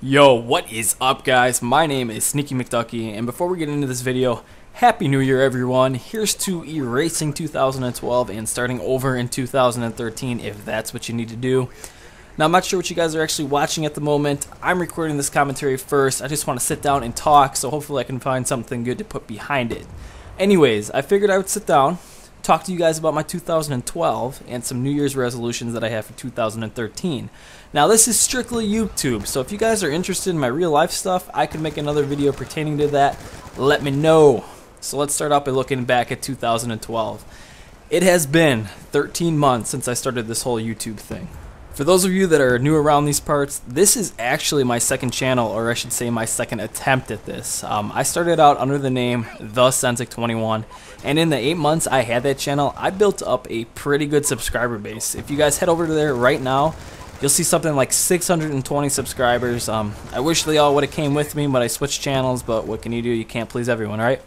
Yo, what is up guys? My name is Sneaky McDucky, and before we get into this video, Happy New Year everyone. Here's to erasing 2012 and starting over in 2013 if that's what you need to do. Now I'm not sure what you guys are actually watching at the moment. I'm recording this commentary first. I just want to sit down and talk, so hopefully I can find something good to put behind it. Anyways, I figured I would sit down, talk to you guys about my 2012 and some New Year's resolutions that I have for 2013. Now this is strictly YouTube, so if you guys are interested in my real life stuff, I could make another video pertaining to that. Let me know. So let's start out by looking back at 2012. It has been 13 months since I started this whole YouTube thing. For those of you that are new around these parts, this is actually my second channel, or I should say my second attempt at this. I started out under the name The Sensic21, and in the 8 months I had that channel, I built up a pretty good subscriber base. If you guys head over to there right now, you'll see something like 620 subscribers. I wish they all would have came with me, but I switched channels, but what can you do? You can't please everyone, right?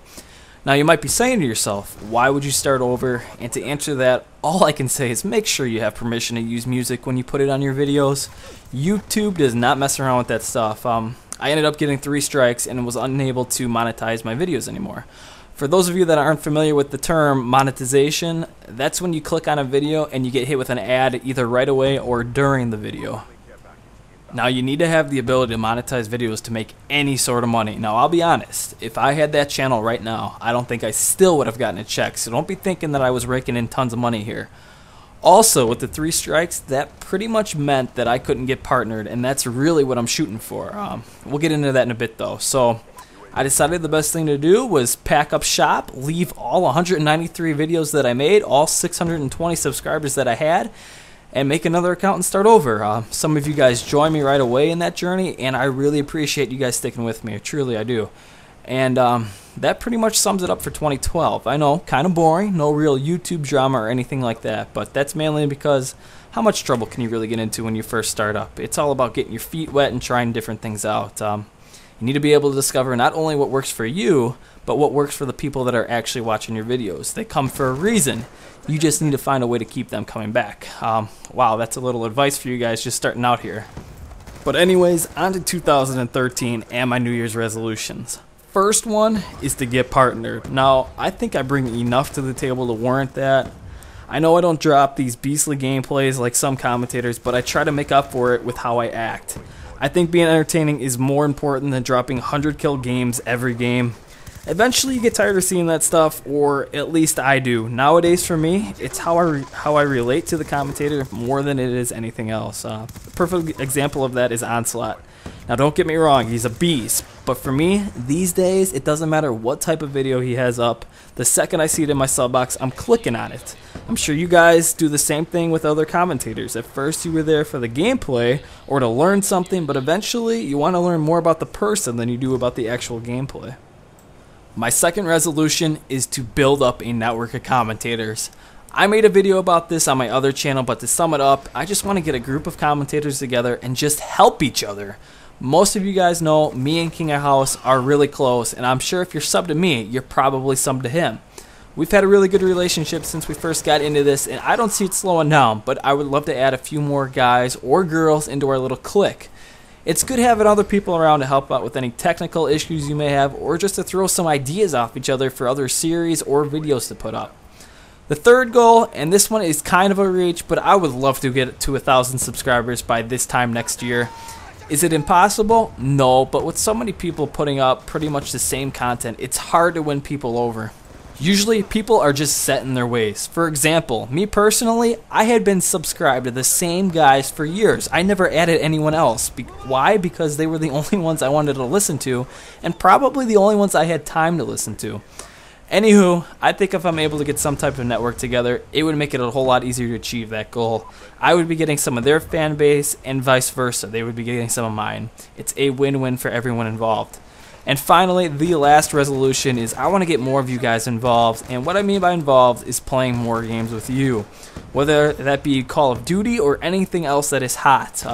Now you might be saying to yourself, why would you start over? And to answer that, all I can say is make sure you have permission to use music when you put it on your videos. YouTube does not mess around with that stuff. I ended up getting 3 strikes and was unable to monetize my videos anymore. For those of you that aren't familiar with the term monetization, that's when you click on a video and you get hit with an ad either right away or during the video. Now you need to have the ability to monetize videos to make any sort of money. Now I'll be honest, if I had that channel right now, I don't think I still would have gotten a check, so don't be thinking that I was raking in tons of money here. Also, with the 3 strikes, that pretty much meant that I couldn't get partnered, and that's really what I'm shooting for. We'll get into that in a bit though. So I decided the best thing to do was pack up shop, leave all 193 videos that I made, all 620 subscribers that I had, and make another account and start over. Some of you guys joined me right away in that journey, and I really appreciate you guys sticking with me. Truly, I do. And that pretty much sums it up for 2012. I know, kind of boring, no real YouTube drama or anything like that, but that's mainly because how much trouble can you really get into when you first start up? It's all about getting your feet wet and trying different things out. You need to be able to discover not only what works for you, but what works for the people that are actually watching your videos. They come for a reason. You just need to find a way to keep them coming back. Wow, that's a little advice for you guys just starting out here. But anyways, on to 2013 and my New Year's resolutions. First one is to get partnered. Now, I think I bring enough to the table to warrant that. I know I don't drop these beastly gameplays like some commentators, but I try to make up for it with how I act. I think being entertaining is more important than dropping 100 kill games every game. Eventually you get tired of seeing that stuff, or at least I do. Nowadays for me, it's how I relate to the commentator more than it is anything else. A perfect example of that is Onslaught. Now don't get me wrong, he's a beast, but for me, these days, it doesn't matter what type of video he has up. The second I see it in my sub box, I'm clicking on it. I'm sure you guys do the same thing with other commentators. At first you were there for the gameplay or to learn something, but eventually you want to learn more about the person than you do about the actual gameplay. My second resolution is to build up a network of commentators. I made a video about this on my other channel, but to sum it up, I just want to get a group of commentators together and just help each other. Most of you guys know me and King of House are really close, and I'm sure if you're subbed to me, you're probably subbed to him. We've had a really good relationship since we first got into this, and I don't see it slowing down, but I would love to add a few more guys or girls into our little clique. It's good having other people around to help out with any technical issues you may have, or just to throw some ideas off each other for other series or videos to put up. The third goal, and this one is kind of a reach, but I would love to get to 1,000 subscribers by this time next year. Is it impossible? No, but with so many people putting up pretty much the same content, it's hard to win people over. Usually, people are just set in their ways. For example, me personally, I had been subscribed to the same guys for years. I never added anyone else. Why? Because they were the only ones I wanted to listen to, and probably the only ones I had time to listen to. Anywho, I think if I'm able to get some type of network together, it would make it a whole lot easier to achieve that goal. I would be getting some of their fan base, and vice versa. They would be getting some of mine. It's a win-win for everyone involved. And finally, the last resolution is I want to get more of you guys involved, and what I mean by involved is playing more games with you. Whether that be Call of Duty or anything else that is hot.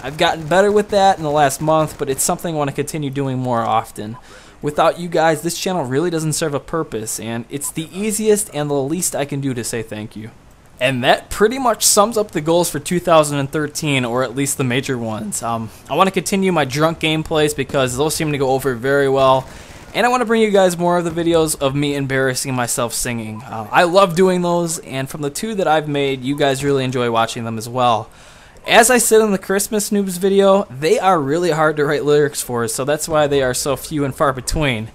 I've gotten better with that in the last month, but it's something I want to continue doing more often. Without you guys, this channel really doesn't serve a purpose, and it's the easiest and the least I can do to say thank you. And that pretty much sums up the goals for 2013, or at least the major ones. I want to continue my drunk gameplays because those seem to go over very well. And I want to bring you guys more of the videos of me embarrassing myself singing. I love doing those, and from the 2 that I've made, you guys really enjoy watching them as well. As I said in the Christmas Noobs video, they are really hard to write lyrics for, so that's why they are so few and far between.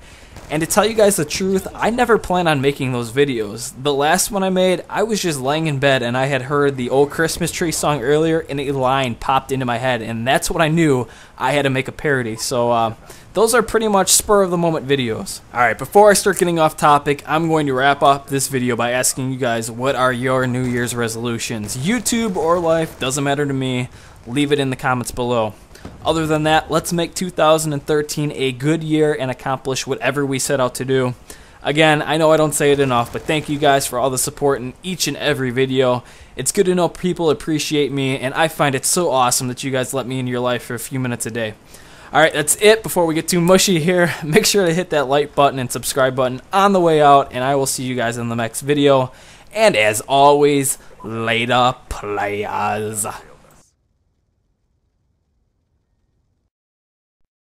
And to tell you guys the truth, I never plan on making those videos. The last one I made, I was just laying in bed and I had heard the old Christmas Tree song earlier and a line popped into my head, and that's what I knew I had to make a parody. So those are pretty much spur of the moment videos. Alright, before I start getting off topic, I'm going to wrap up this video by asking you guys, what are your New Year's resolutions? YouTube or life, doesn't matter to me. Leave it in the comments below. Other than that, let's make 2013 a good year and accomplish whatever we set out to do. Again, I know I don't say it enough, but thank you guys for all the support in each and every video. It's good to know people appreciate me, and I find it so awesome that you guys let me in your life for a few minutes a day. Alright, that's it. Before we get too mushy here, make sure to hit that like button and subscribe button on the way out, and I will see you guys in the next video. And as always, later, players.